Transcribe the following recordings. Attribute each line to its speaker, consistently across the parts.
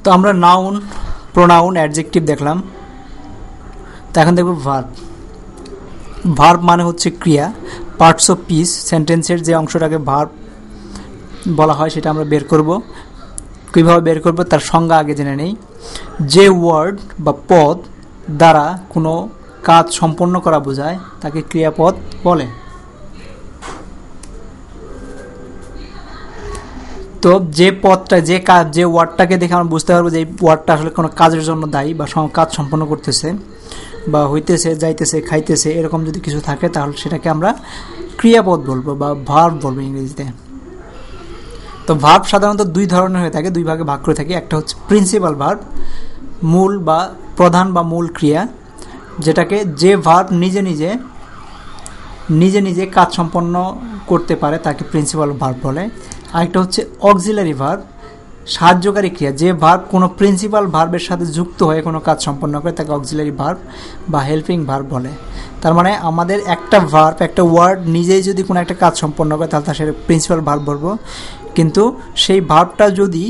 Speaker 1: তো আমরা noun, pronoun, adjective দেখলাম। তো এখন দেখব ভার্ব। ভার্ব মানে হচ্ছে ক্রিয়া। পার্টস অফ স্পিচ, সেন্টেন্সের যে অংশটাকে ভার্ব বলা হয় সেটা আমরা বের করব। কীভাবে বের করব তার সংজ্ঞা আগে জেনে নেই। যে ওয়ার্ড বা পদ দ্বারা কোনো কাজ সম্পন্ন করা বোঝায় তাকে ক্রিয়াপদ বলে। তো যে পদটা, যে কাজ, যে ওয়ার্ডটাকে দেখে আমরা বুঝতে পারবো যে এই ওয়ার্ডটা আসলে কোনো কাজের জন্য দায়ী বা কাজ সম্পন্ন করতেছে বা হইতেছে, যাইতেছে, খাইতেছে, এরকম যদি কিছু থাকে তাহলে সেটাকে আমরা ক্রিয়াপদ বলবো বা ভার্ব বলবো ইংরেজিতে। তো ভার্ব সাধারণত দুই ধরনের হয়ে থাকে, দুই ভাগে ভাগ করে থাকি। একটা হচ্ছে প্রিন্সিপাল ভার্ব, মূল বা প্রধান বা মূল ক্রিয়া, যেটাকে যে ভার্ব নিজে নিজে কাজ সম্পন্ন করতে পারে তাকে প্রিন্সিপাল ভার্ব বলে। আরেকটা হচ্ছে অক্সিলারি ভার্ব, সাহায্যকারী ক্রিয়া। যে ভার্ব কোনো প্রিন্সিপাল ভার্বের সাথে যুক্ত হয়ে কোনো কাজ সম্পন্ন করে তাকে অক্সিলারি ভার্ব বা হেল্পিং ভার্ব বলে। তার মানে আমাদের একটা ভার্ব, একটা ওয়ার্ড নিজেই যদি কোনো একটা কাজ সম্পন্ন করে তাহলে তার সেটা প্রিন্সিপাল ভার্ব বলবো। কিন্তু সেই ভার্বটা যদি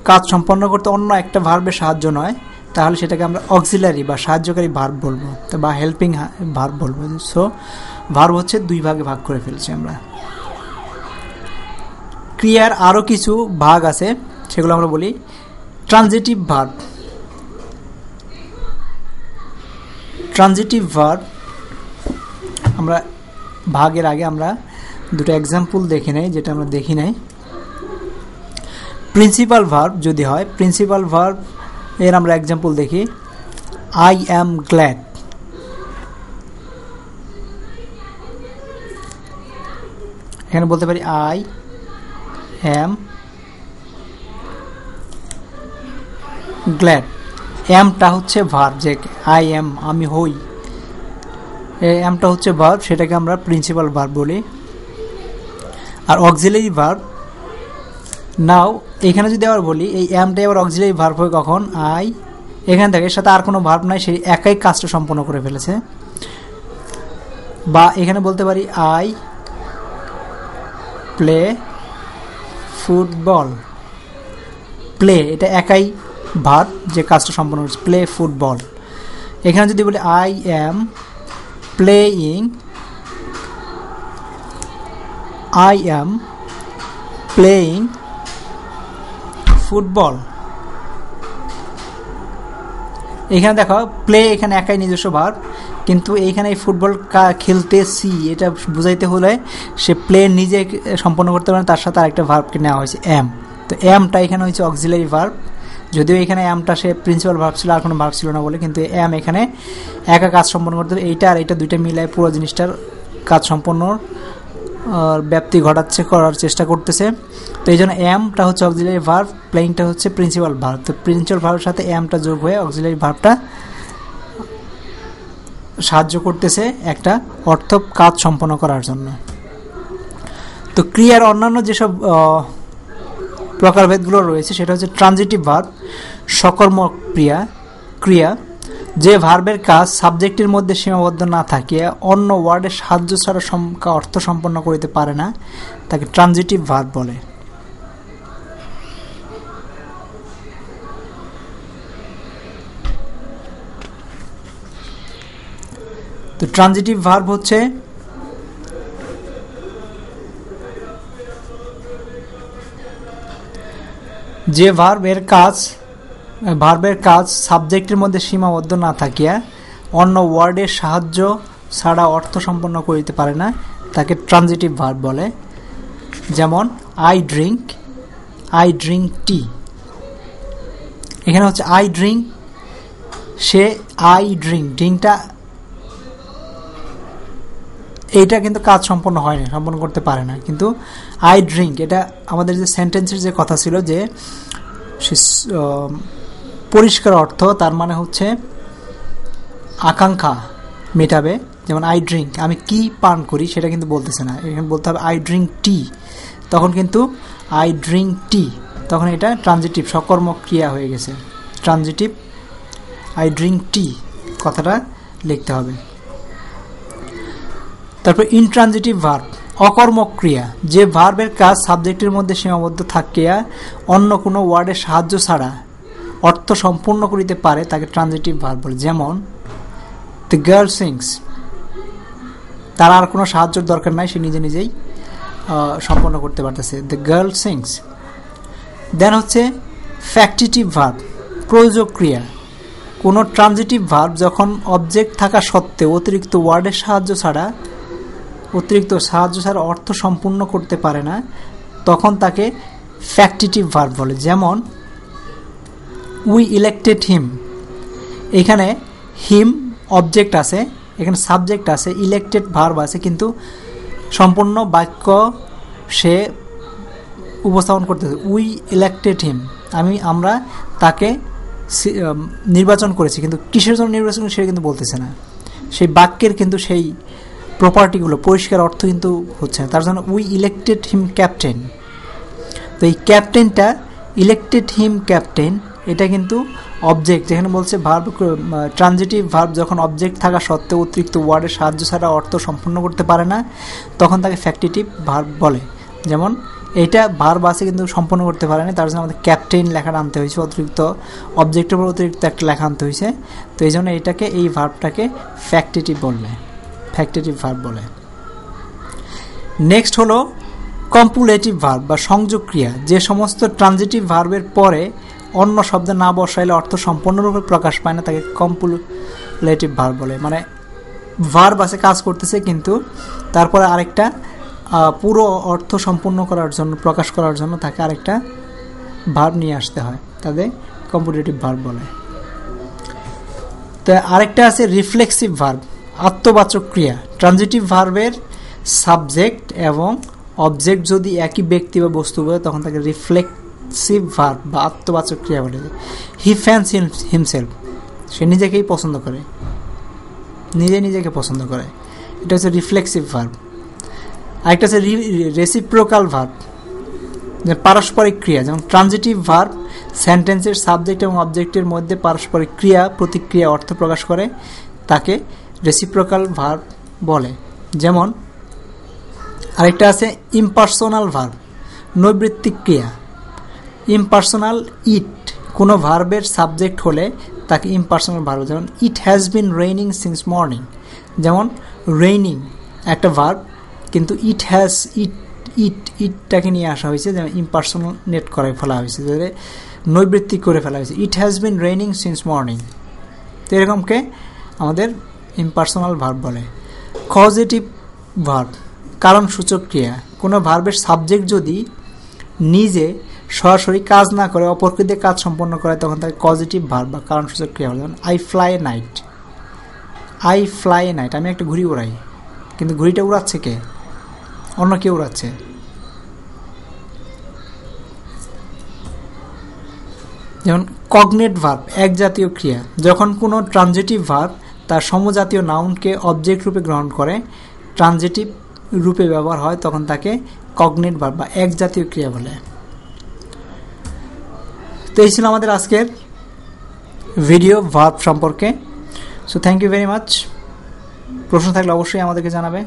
Speaker 1: কাজ সম্পন্ন করতে অন্য একটা ভার্বের সাহায্য নয় তাহলে সেটাকে আমরা অক্সিলারি বা সাহায্যকারী ভার্ব বলবো বা হেল্পিং ভার্ব বলবো। সো ভার্ব হচ্ছে দুই ভাগে ভাগ করে ফেলছি আমরা। ক্রিয়ার আরও কিছু ভাগ আছে, সেগুলো আমরা বলি। Transitive verb. ট্রানজিটিভ ভার্ব আমরা ভাগের আগে আমরা দুটো এক্সাম্পল দেখে নেই, যেটা আমরা দেখি নাই। প্রিন্সিপাল ভার্ব যদি হয়, প্রিন্সিপাল ভার্ব এর আমরা এক্সাম্পল দেখি। I am glad. এখানে বলতে পারি আই অ্যাম গ্ল্যাড। অ্যামটা হচ্ছে ভার্ব, যে আই অ্যাম আমি হই, অ্যামটা হচ্ছে ভার্ব, সেটাকে আমরা প্রিন্সিপাল ভার্ব বলি। আর অক্সিলারি ভার্ব, নাও এখানে যদি আবার বলি এই অ্যামটা আবার অক্সিলারি ভার্ব হয় কখন, আই এখান থেকে, এর সাথে আর কোনো ভার্ব নাই, সেই একাই কাজটা সম্পন্ন করে ফেলেছে। বা এখানে বলতে পারি আই প্লে ফুটবল। প্লে এটা একাই ভার্ব যে কাজটা সম্পন্ন করছে, প্লে ফুটবল। এখানে যদি বলি আই অ্যাম প্লেয়িং ফুটবল। এখানে দেখো প্লে এখানে একাই নিজস্ব ভার্ব, কিন্তু এইখানে এই ফুটবল খেলতেছি এটা বুঝাইতে হলে সে প্লে নিজে সম্পন্ন করতে পারে, তার সাথে আরেকটা ভার্বকে নেওয়া হয়েছে অ্যাম। তো অ্যামটা এখানে হচ্ছে অক্সিলারি ভার্ব, যদিও এখানে অ্যামটা সে প্রিন্সিপাল ভার্ব ছিল, আর কোনো ভার্ব ছিল না বলে, কিন্তু অ্যাম এখানে একা কাজ সম্পন্ন করতে হবে। এইটা আর এইটা দুইটা মিলায় পুরো জিনিসটার কাজ সম্পন্ন ব্যাপ্তি করার চেষ্টা করতেছে। তো এই জন্য অ্যামটা হচ্ছে অক্সিলারি ভার্ব, প্লেইংটা হচ্ছে প্রিন্সিপাল ভার্ব। তো প্রিন্সিপাল ভার্বের সাথে অ্যামটা যোগ হয়ে অক্সিলারি ভার্বটা সাহায্য করতেছে একটা কাজ সম্পন্ন করার জন্য। তো ক্রিয়ার অন্যান্য যেসব প্রকারভেদগুলো রয়েছে সেটা হচ্ছে ট্রানজিটিভ ভার্ব, সকর্মক ক্রিয়া। যে ভার্বের কাজ সাবজেক্টের মধ্যে সীমাবদ্ধ না থাকিয়া অন্য ওয়ার্ডের সাহায্য ছাড়া অর্থ সম্পন্ন করিতে পারে না তাকে ট্রানজিটিভ ভার্ব বলে। তো ট্রানজিটিভ ভার্ব হচ্ছে যে ভার্বের কাজ সাবজেক্টের মধ্যে সীমাবদ্ধ না থাকিয়া অন্য ওয়ার্ডের সাহায্য ছাড়া অর্থ সম্পন্ন করিতে পারে না তাকে ট্রানজিটিভ ভার্ব বলে। যেমন আই ড্রিঙ্ক টি। এখানে হচ্ছে আই ড্রিঙ্ক, সে ড্রিঙ্কটা এইটা কিন্তু কাজ সম্পন্ন হয় না, সম্পন্ন করতে পারে না। কিন্তু আই ড্রিঙ্ক এটা আমাদের যে সেন্টেন্সের যে কথা ছিল যে পরিষ্কার অর্থ, তার মানে হচ্ছে আকাঙ্ক্ষা মেটাবে। যেমন আই ড্রিঙ্ক, আমি কি পান করি সেটা কিন্তু বলতেছে না, এখানে বলতে হবে আই ড্রিঙ্ক টি। তখন কিন্তু আই ড্রিঙ্ক টি, তখন এটা ট্রানজিটিভ সকর্মক ক্রিয়া হয়ে গেছে। ট্রানজিটিভ আই ড্রিঙ্ক টি কথাটা লিখতে হবে। তারপর ইনট্রানজিটিভ ভার্ব, অকর্মক ক্রিয়া। যে ভার্বের কাজ সাবজেক্টের মধ্যে সীমাবদ্ধ থাকিয়া অন্য কোনো ওয়ার্ডের সাহায্য ছাড়া অর্থ সম্পূর্ণ করিতে পারে তাকে ট্রানজিটিভ ভার্ব বলে। যেমন দ্য গার্ল সিংস, তার আর কোনো সাহায্যের দরকার নাই, সে নিজে নিজেই সম্পন্ন করতে পারতেছে, দ্য গার্ল সিংস। দেন হচ্ছে ফ্যাক্টিটিভ ভার্ব, প্রয়োজক ক্রিয়া। কোনো ট্রানজিটিভ ভার্ব যখন অবজেক্ট থাকা সত্ত্বেও অতিরিক্ত ওয়ার্ডের সাহায্য ছাড়া অর্থ সম্পূর্ণ করতে পারে না, তখন তাকে ফ্যাক্টিটিভ ভার্ব বলে। যেমন উই ইলেক্টেড হিম, এখানে হিম অবজেক্ট আছে, এখানে সাবজেক্ট আছে, ইলেক্টেড ভার্ব আছে, কিন্তু সম্পূর্ণ বাক্য সে উপস্থাপন করতেছে। উই ইলেক্টেড হিম, আমরা তাকে নির্বাচন করেছি, কিন্তু কিসের জন্য নির্বাচন করেছি সেটা কিন্তু বলতেছে না। সেই বাক্যের কিন্তু সেই প্রপার্টিগুলো পরিষ্কার অর্থ কিন্তু হচ্ছে না, তার জন্য উই ইলেক্টেড হিম ক্যাপ্টেন। তো এই ক্যাপ্টেনটা, ইলেক্টেড হিম ক্যাপ্টেন, এটা কিন্তু অবজেক্ট, যেখানে বলছে ভার্ব ট্রানজিটিভ ভার্ব যখন অবজেক্ট থাকা সত্ত্বেও অতিরিক্ত ওয়ার্ডের সাহায্য ছাড়া অর্থ সম্পূর্ণ করতে পারে না, তখন তাকে ফ্যাক্টিটিভ ভার্ব বলে। যেমন এইটা ভার্ব আছে কিন্তু সম্পূর্ণ করতে পারে না, তার জন্য আমাদের ক্যাপ্টেন লেখাটা আনতে হয়েছে, অতিরিক্ত অবজেক্টের উপর অতিরিক্ত একটা লেখা আনতে হয়েছে। তো এই জন্য এটাকে, এই ভার্বটাকে ফ্যাক্টিটিভ ভার্ব বলে। নেক্সট হলো কম্পুলেটিভ ভার্ব বা সংযোগ ক্রিয়া। যে সমস্ত ট্রানজিটিভ ভার্বের পরে অন্য শব্দ না বসাইলে অর্থ সম্পূর্ণরূপে প্রকাশ পায় না, তাকে কম্পুলেটিভ ভার্ব বলে। মানে ভার্ব আছে, কাজ করতেছে, কিন্তু তারপরে আরেকটা পুরো অর্থ সম্পূর্ণ করার জন্য, প্রকাশ করার জন্য তাকে আরেকটা ভার্ব নিয়ে আসতে হয়, তাদের কম্পুলেটিভ ভার্ব বলে। তো আরেকটা আছে রিফ্লেক্সিভ ভার্ব, আত্মবাচক ক্রিয়া। ট্রানজিটিভ ভার্বের সাবজেক্ট এবং অবজেক্ট যদি একই ব্যক্তি বা বস্তু বলে, তখন তাকে রিফ্লেক্সিভ ভার্ব বা আত্মবাচক ক্রিয়া বলে। হি ফ্যান্স হিমসেলফ, সে নিজেকেই পছন্দ করে, নিজেকে পছন্দ করে, এটা হচ্ছে রিফ্লেক্সিভ ভার্ব। আরেকটা হচ্ছে রেসিপ্রোকাল ভার্ব, পারস্পরিক ক্রিয়া। যেমন ট্রানজিটিভ ভার্ব সেন্টেন্সের সাবজেক্ট এবং অবজেক্টের মধ্যে পারস্পরিক ক্রিয়া প্রতিক্রিয়া অর্থ প্রকাশ করে, তাকে রেসিপ্রোকাল ভার্ব বলে। যেমন আরেকটা আছে ইমপার্সোনাল ভার্ব, নৈবৃত্তিক ক্রিয়া। ইমপার্সোনাল, ইট কোনো ভার্বের সাবজেক্ট হলে তাকে ইমপার্সোনাল ভার্ব। যেমন it has been raining since morning, যেমন রেইনিং একটা ভার্ব, কিন্তু ইটটাকে নিয়ে আসা হয়েছে, যেমন ইমপার্সোনাল নেট করে ফেলা হয়েছে, নৈবৃত্তিক করে ফেলা হয়েছে, it has been raining since morning. তো এরকমকে আমাদের ইমপার্সোনাল ভার্ব বলে। কজেটিভ ভার্ব, কারণসূচক ক্রিয়া। কোনো ভার্বের সাবজেক্ট যদি নিজে সরাসরি কাজ না করে অপরকে কাজ সম্পন্ন করে, তখন তাকে কজেটিভ ভার্ব বা কারণসূচক ক্রিয়া বলে। যেমন আই ফ্লাই এ নাইট, আমি একটা ঘুড়ি উড়াই, কিন্তু ঘুড়িটা উড়াচ্ছে কে? অন্য কেউ উড়াচ্ছে। যেমন কগনেট ভার্ব, এক জাতীয় ক্রিয়া। যখন কোনো ট্রানজিটিভ ভার্ব তার সমজাতীয় নাউনকে অবজেক্ট রূপে গ্রহণ করে, ট্রানজিটিভ রূপে ব্যবহার হয়, তখন তাকে কগনেট ভার্ব বা এক জাতীয় ক্রিয়া বলে। তো এই ছিল আমাদের আজকের ভিডিও ভার্ব সম্পর্কে। So thank you very much. প্রশ্ন থাকলে অবশ্যই আমাদেরকে জানাবে।